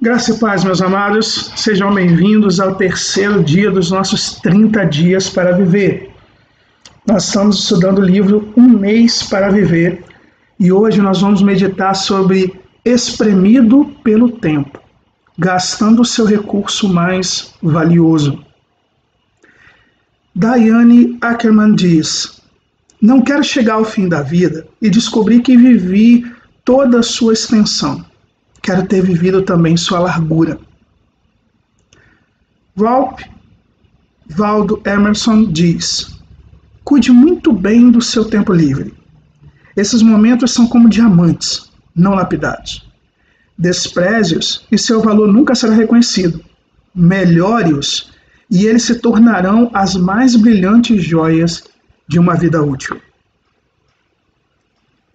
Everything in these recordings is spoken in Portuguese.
Graça e paz, meus amados, sejam bem-vindos ao terceiro dia dos nossos 30 dias para viver. Nós estamos estudando o livro Um Mês para Viver e hoje nós vamos meditar sobre espremido pelo tempo, gastando o seu recurso mais valioso. Diane Ackerman diz: não quero chegar ao fim da vida e descobrir que vivi toda a sua extensão. Quero ter vivido também sua largura. Ralph Waldo Emerson diz: cuide muito bem do seu tempo livre. Esses momentos são como diamantes, não lapidados. Despreze-os e seu valor nunca será reconhecido. Melhore-os e eles se tornarão as mais brilhantes joias de uma vida útil.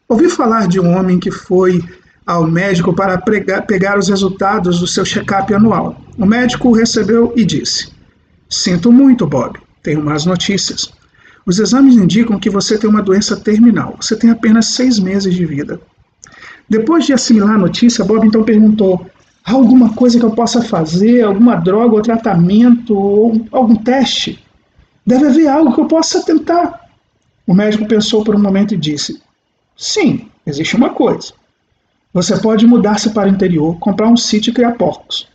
Ouvi falar de um homem que foi ao médico para pegar os resultados do seu check-up anual. O médico o recebeu e disse: sinto muito, Bob, tenho más notícias. Os exames indicam que você tem uma doença terminal. Você tem apenas 6 meses de vida. Depois de assimilar a notícia, Bob então perguntou: há alguma coisa que eu possa fazer? Alguma droga ou tratamento? Ou algum teste? Deve haver algo que eu possa tentar. O médico pensou por um momento e disse: sim, existe uma coisa. Você pode mudar-se para o interior, comprar um sítio e criar porcos.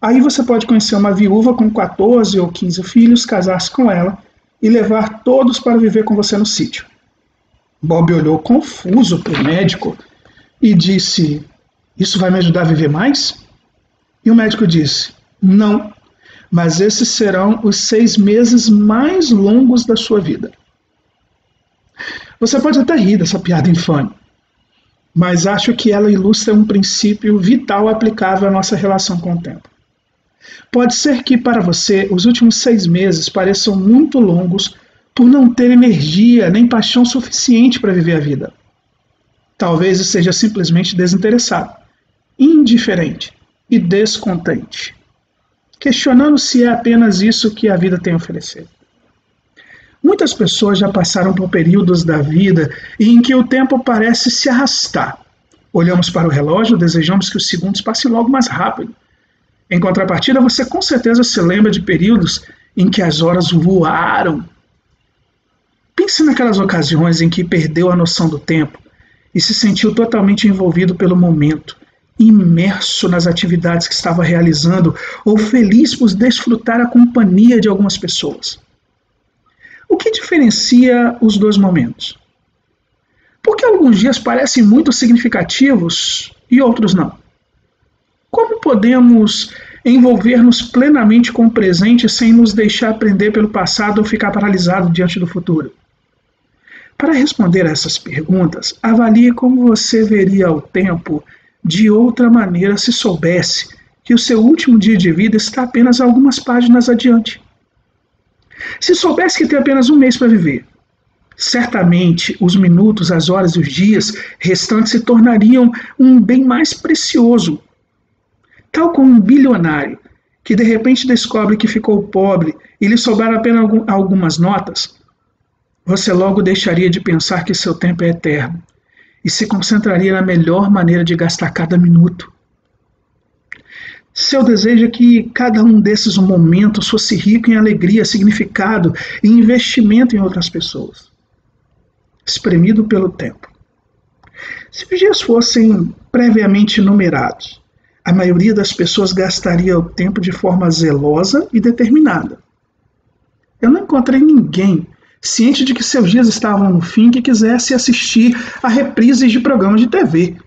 Aí você pode conhecer uma viúva com 14 ou 15 filhos, casar-se com ela e levar todos para viver com você no sítio. Bob olhou confuso para o médico e disse: isso vai me ajudar a viver mais? E o médico disse: não, mas esses serão os 6 meses mais longos da sua vida. Você pode até rir dessa piada infame, mas acho que ela ilustra um princípio vital aplicável à nossa relação com o tempo. Pode ser que para você os últimos 6 meses pareçam muito longos por não ter energia nem paixão suficiente para viver a vida. Talvez seja simplesmente desinteressado, indiferente e descontente, questionando se é apenas isso que a vida tem a oferecer. Muitas pessoas já passaram por períodos da vida em que o tempo parece se arrastar. Olhamos para o relógio, desejamos que os segundos passem logo mais rápido. Em contrapartida, você com certeza se lembra de períodos em que as horas voaram. Pense naquelas ocasiões em que perdeu a noção do tempo e se sentiu totalmente envolvido pelo momento, imerso nas atividades que estava realizando ou feliz por desfrutar a companhia de algumas pessoas. O que diferencia os dois momentos? Por que alguns dias parecem muito significativos e outros não? Como podemos envolver-nos plenamente com o presente sem nos deixar prender pelo passado ou ficar paralisado diante do futuro? Para responder a essas perguntas, avalie como você veria o tempo de outra maneira se soubesse que o seu último dia de vida está apenas algumas páginas adiante. Se soubesse que tem apenas 1 mês para viver, certamente os minutos, as horas e os dias restantes se tornariam um bem mais precioso. Tal como um bilionário que de repente descobre que ficou pobre e lhe sobraram apenas algumas notas, você logo deixaria de pensar que seu tempo é eterno e se concentraria na melhor maneira de gastar cada minuto. Seu desejo é que cada um desses momentos fosse rico em alegria, significado e investimento em outras pessoas. Espremido pelo tempo. Se os dias fossem previamente numerados, a maioria das pessoas gastaria o tempo de forma zelosa e determinada. Eu não encontrei ninguém ciente de que seus dias estavam no fim que quisesse assistir a reprises de programas de TV.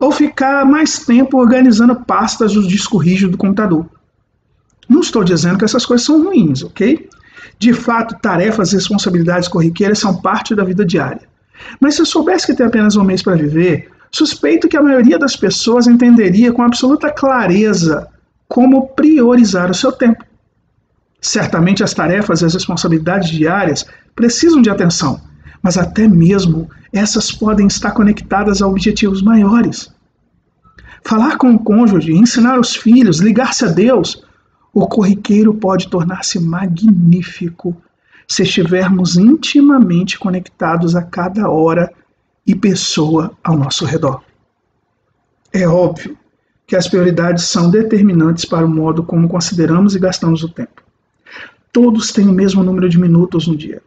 Ou ficar mais tempo organizando pastas do disco rígido do computador. Não estou dizendo que essas coisas são ruins, ok? De fato, tarefas e responsabilidades corriqueiras são parte da vida diária. Mas se eu soubesse que tem apenas 1 mês para viver, suspeito que a maioria das pessoas entenderia com absoluta clareza como priorizar o seu tempo. Certamente as tarefas e as responsabilidades diárias precisam de atenção, mas até mesmo essas podem estar conectadas a objetivos maiores. Falar com o cônjuge, ensinar os filhos, ligar-se a Deus, o corriqueiro pode tornar-se magnífico se estivermos intimamente conectados a cada hora e pessoa ao nosso redor. É óbvio que as prioridades são determinantes para o modo como consideramos e gastamos o tempo. Todos têm o mesmo número de minutos no dia.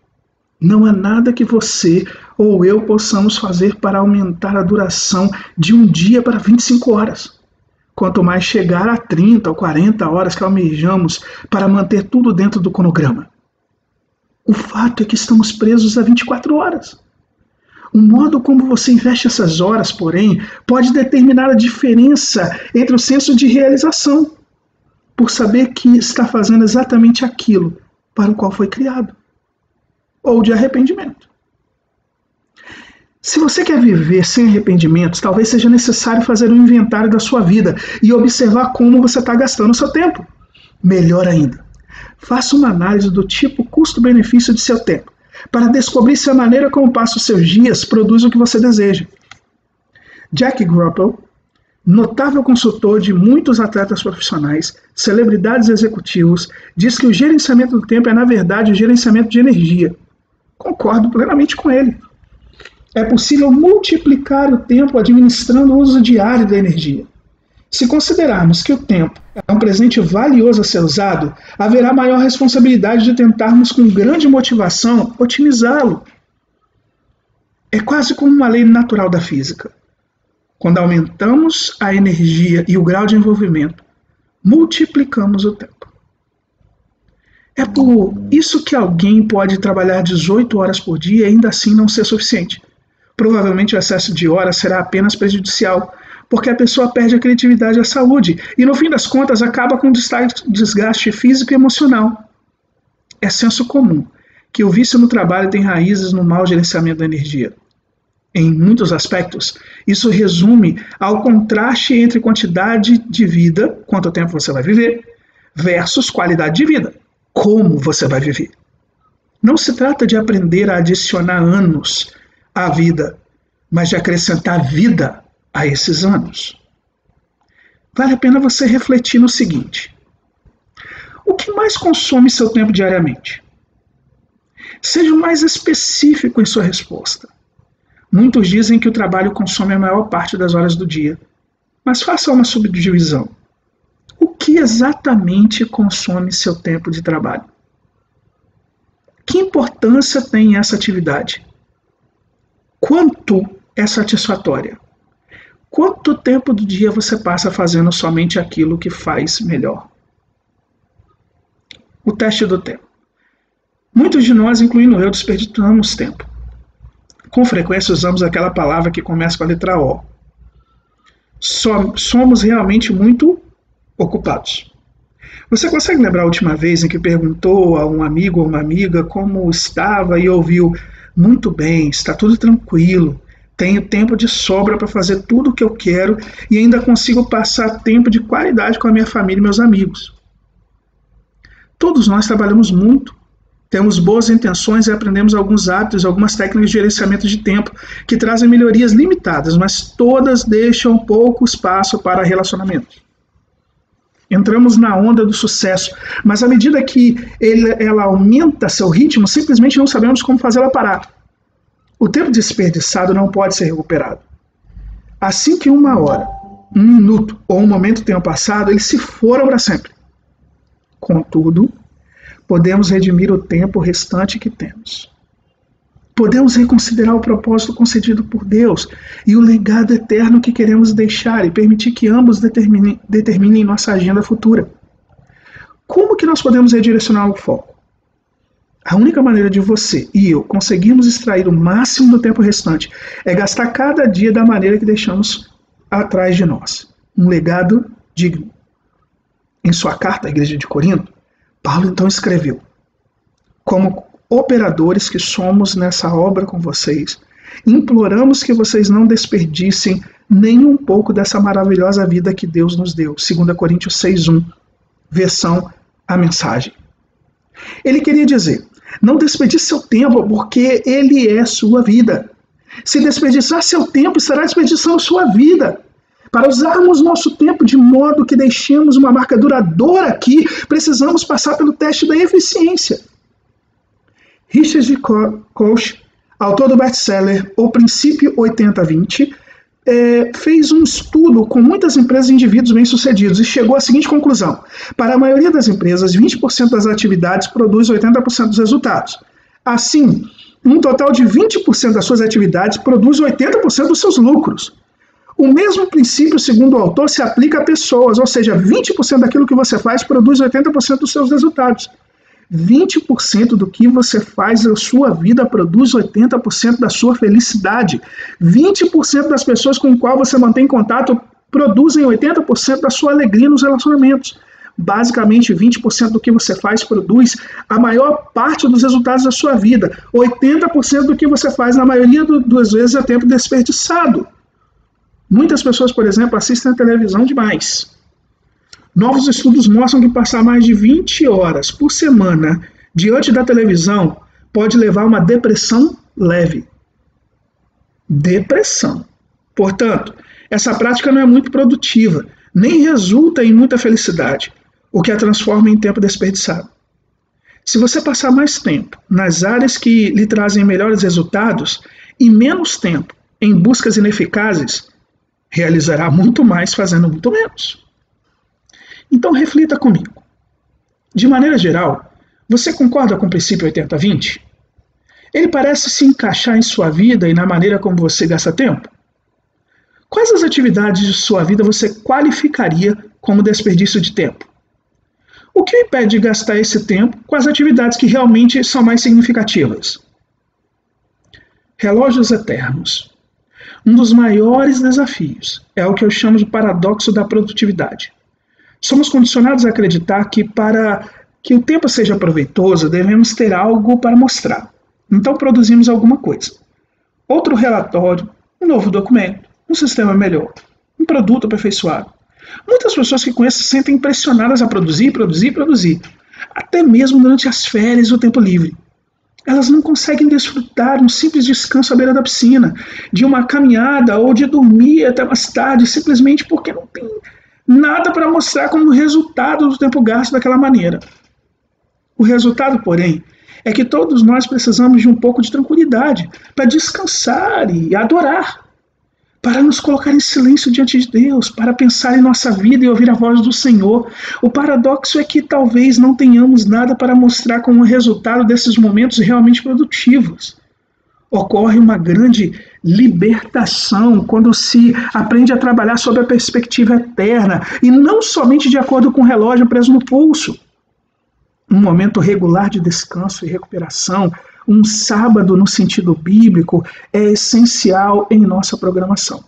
Não há nada que você ou eu possamos fazer para aumentar a duração de um dia para 25 horas. Quanto mais chegar a 30 ou 40 horas que almejamos para manter tudo dentro do cronograma. O fato é que estamos presos a 24 horas. O modo como você investe essas horas, porém, pode determinar a diferença entre o senso de realização, por saber que está fazendo exatamente aquilo para o qual foi criado, ou de arrependimento. Se você quer viver sem arrependimentos, talvez seja necessário fazer um inventário da sua vida e observar como você está gastando o seu tempo. Melhor ainda, faça uma análise do tipo custo-benefício de seu tempo, para descobrir se a maneira como passa os seus dias produz o que você deseja. Jack Groppel, notável consultor de muitos atletas profissionais, celebridades e executivos, diz que o gerenciamento do tempo é, na verdade, o gerenciamento de energia. Concordo plenamente com ele. É possível multiplicar o tempo administrando o uso diário da energia. Se considerarmos que o tempo é um presente valioso a ser usado, haverá maior responsabilidade de tentarmos com grande motivação otimizá-lo. É quase como uma lei natural da física. Quando aumentamos a energia e o grau de envolvimento, multiplicamos o tempo. É por isso que alguém pode trabalhar 18 horas por dia e ainda assim não ser suficiente. Provavelmente o excesso de horas será apenas prejudicial, porque a pessoa perde a criatividade e a saúde, e no fim das contas acaba com desgaste físico e emocional. É senso comum que o vício no trabalho tem raízes no mau gerenciamento da energia. Em muitos aspectos, isso resume ao contraste entre quantidade de vida, quanto tempo você vai viver, versus qualidade de vida, como você vai viver. Não se trata de aprender a adicionar anos à vida, mas de acrescentar vida a esses anos. Vale a pena você refletir no seguinte: o que mais consome seu tempo diariamente? Seja mais específico em sua resposta. Muitos dizem que o trabalho consome a maior parte das horas do dia, mas faça uma subdivisão. O que exatamente consome seu tempo de trabalho? Que importância tem essa atividade? Quanto é satisfatória? Quanto tempo do dia você passa fazendo somente aquilo que faz melhor? O teste do tempo. Muitos de nós, incluindo eu, desperdiçamos tempo. Com frequência usamos aquela palavra que começa com a letra O. Somos realmente muito ocupados. Você consegue lembrar a última vez em que perguntou a um amigo ou uma amiga como estava e ouviu: muito bem, está tudo tranquilo, tenho tempo de sobra para fazer tudo o que eu quero e ainda consigo passar tempo de qualidade com a minha família e meus amigos. Todos nós trabalhamos muito, temos boas intenções e aprendemos alguns hábitos, algumas técnicas de gerenciamento de tempo que trazem melhorias limitadas, mas todas deixam pouco espaço para relacionamentos. Entramos na onda do sucesso, mas à medida que ela aumenta seu ritmo, simplesmente não sabemos como fazê-la parar. O tempo desperdiçado não pode ser recuperado. Assim que uma hora, um minuto ou um momento tenham passado, eles se foram para sempre. Contudo, podemos redimir o tempo restante que temos. Podemos reconsiderar o propósito concedido por Deus e o legado eterno que queremos deixar e permitir que ambos determinem nossa agenda futura. Como que nós podemos redirecionar o foco? A única maneira de você e eu conseguirmos extrair o máximo do tempo restante é gastar cada dia da maneira que deixamos atrás de nós. Um legado digno. Em sua carta à igreja de Corinto, Paulo então escreveu: como operadores que somos nessa obra com vocês, imploramos que vocês não desperdicem nem um pouco dessa maravilhosa vida que Deus nos deu. 2 Coríntios 6:1, versão A Mensagem. Ele queria dizer: não desperdice seu tempo, porque ele é sua vida. Se desperdiçar seu tempo, estará desperdiçando sua vida. Para usarmos nosso tempo de modo que deixemos uma marca duradoura aqui, precisamos passar pelo teste da eficiência. Richard Koch, autor do best-seller O Princípio 80-20, fez um estudo com muitas empresas e indivíduos bem-sucedidos e chegou à seguinte conclusão: para a maioria das empresas, 20% das atividades produz 80% dos resultados. Assim, um total de 20% das suas atividades produz 80% dos seus lucros. O mesmo princípio, segundo o autor, se aplica a pessoas, ou seja, 20% daquilo que você faz produz 80% dos seus resultados. 20% do que você faz na sua vida produz 80% da sua felicidade. 20% das pessoas com as quais você mantém contato produzem 80% da sua alegria nos relacionamentos. Basicamente, 20% do que você faz produz a maior parte dos resultados da sua vida. 80% do que você faz, na maioria das vezes, é tempo desperdiçado. Muitas pessoas, por exemplo, assistem a televisão demais. Novos estudos mostram que passar mais de 20 horas por semana diante da televisão pode levar a uma depressão leve. Depressão. Portanto, essa prática não é muito produtiva, nem resulta em muita felicidade, o que a transforma em tempo desperdiçado. Se você passar mais tempo nas áreas que lhe trazem melhores resultados e menos tempo em buscas ineficazes, realizará muito mais fazendo muito menos. Então reflita comigo. De maneira geral, você concorda com o princípio 80-20? Ele parece se encaixar em sua vida e na maneira como você gasta tempo? Quais as atividades de sua vida você qualificaria como desperdício de tempo? O que o impede de gastar esse tempo com as atividades que realmente são mais significativas? Relógios eternos. Um dos maiores desafios é o que eu chamo de paradoxo da produtividade. Somos condicionados a acreditar que para que o tempo seja proveitoso, devemos ter algo para mostrar. Então produzimos alguma coisa. Outro relatório, um novo documento, um sistema melhor, um produto aperfeiçoado. Muitas pessoas que conheço se sentem impressionadas a produzir, até mesmo durante as férias e o tempo livre. Elas não conseguem desfrutar um simples descanso à beira da piscina, de uma caminhada ou de dormir até mais tarde, simplesmente porque não tem nada para mostrar como resultado do tempo gasto daquela maneira. O resultado, porém, é que todos nós precisamos de um pouco de tranquilidade para descansar e adorar, para nos colocar em silêncio diante de Deus, para pensar em nossa vida e ouvir a voz do Senhor. O paradoxo é que talvez não tenhamos nada para mostrar como resultado desses momentos realmente produtivos. Ocorre uma grande libertação quando se aprende a trabalhar sob a perspectiva eterna e não somente de acordo com o relógio preso no pulso. Um momento regular de descanso e recuperação, um sábado no sentido bíblico, é essencial em nossa programação.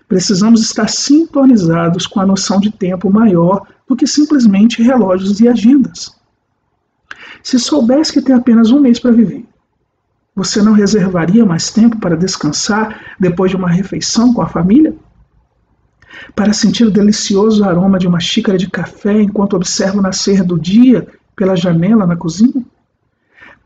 Precisamos estar sintonizados com a noção de tempo maior do que simplesmente relógios e agendas. Se soubesse que tem apenas um mês para viver, você não reservaria mais tempo para descansar depois de uma refeição com a família? Para sentir o delicioso aroma de uma xícara de café enquanto observa o nascer do dia pela janela na cozinha?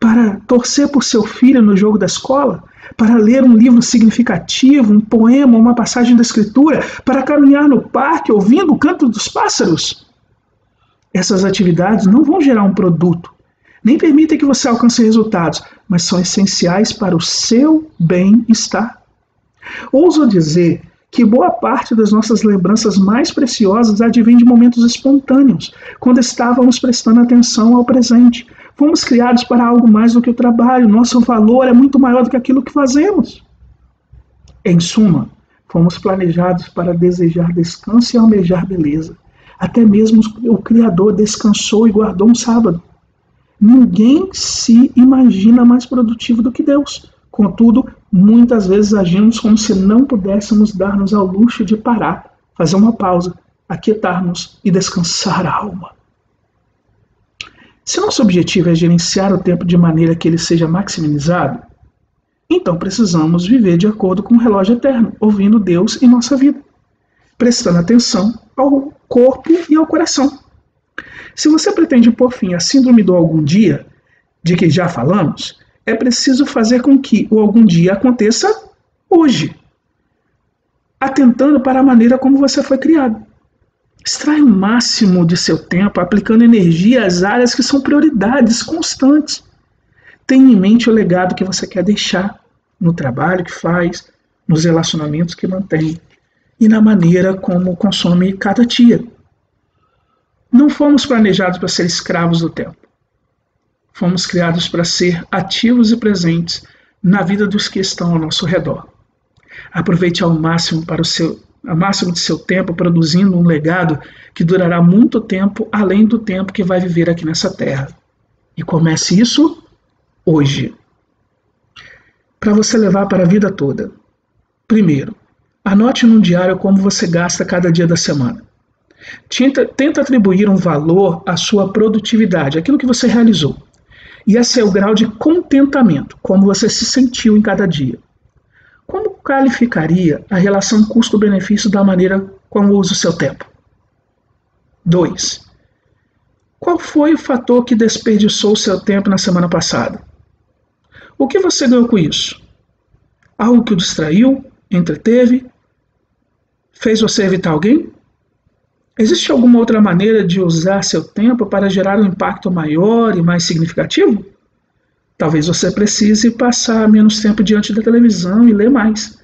Para torcer por seu filho no jogo da escola? Para ler um livro significativo, um poema, uma passagem da escritura? Para caminhar no parque ouvindo o canto dos pássaros? Essas atividades não vão gerar um produto, nem permitem que você alcance resultados, mas são essenciais para o seu bem-estar. Ouso dizer que boa parte das nossas lembranças mais preciosas advém de momentos espontâneos, quando estávamos prestando atenção ao presente. Fomos criados para algo mais do que o trabalho, nosso valor é muito maior do que aquilo que fazemos. Em suma, fomos planejados para desejar descanso e almejar beleza. Até mesmo o Criador descansou e guardou um sábado. Ninguém se imagina mais produtivo do que Deus. Contudo, muitas vezes agimos como se não pudéssemos dar-nos ao luxo de parar, fazer uma pausa, aquietar-nos e descansar a alma. Se nosso objetivo é gerenciar o tempo de maneira que ele seja maximizado, então precisamos viver de acordo com o relógio eterno, ouvindo Deus em nossa vida, prestando atenção ao corpo e ao coração. Se você pretende pôr fim à síndrome do algum dia, de que já falamos, é preciso fazer com que o algum dia aconteça hoje, atentando para a maneira como você foi criado. Extraia o máximo de seu tempo aplicando energia às áreas que são prioridades constantes. Tenha em mente o legado que você quer deixar no trabalho que faz, nos relacionamentos que mantém e na maneira como consome cada dia. Não fomos planejados para ser escravos do tempo. Fomos criados para ser ativos e presentes na vida dos que estão ao nosso redor. Aproveite ao máximo de seu tempo produzindo um legado que durará muito tempo além do tempo que vai viver aqui nessa terra. E comece isso hoje. Para você levar para a vida toda. Primeiro, anote num diário como você gasta cada dia da semana. Tenta atribuir um valor à sua produtividade, aquilo que você realizou. E esse é o grau de contentamento, como você se sentiu em cada dia. Como qualificaria a relação custo-benefício da maneira como usa o seu tempo? 2. Qual foi o fator que desperdiçou o seu tempo na semana passada? O que você ganhou com isso? Algo que o distraiu, entreteve, fez você evitar alguém? Existe alguma outra maneira de usar seu tempo para gerar um impacto maior e mais significativo? Talvez você precise passar menos tempo diante da televisão e ler mais.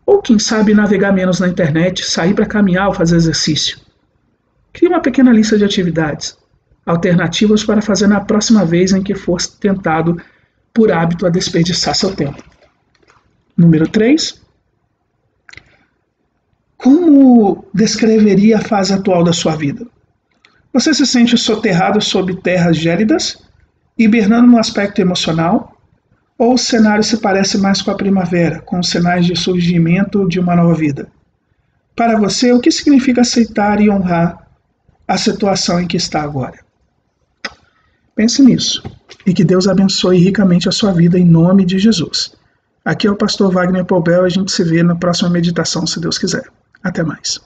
Ou quem sabe navegar menos na internet, sair para caminhar ou fazer exercício. Crie uma pequena lista de atividades, alternativas para fazer na próxima vez em que for tentado por hábito a desperdiçar seu tempo. Número 3. Como descreveria a fase atual da sua vida? Você se sente soterrado sob terras gélidas, hibernando no aspecto emocional? Ou o cenário se parece mais com a primavera, com os sinais de surgimento de uma nova vida? Para você, o que significa aceitar e honrar a situação em que está agora? Pense nisso e que Deus abençoe ricamente a sua vida em nome de Jesus. Aqui é o pastor Wagner Poubel e a gente se vê na próxima meditação, se Deus quiser. Até mais.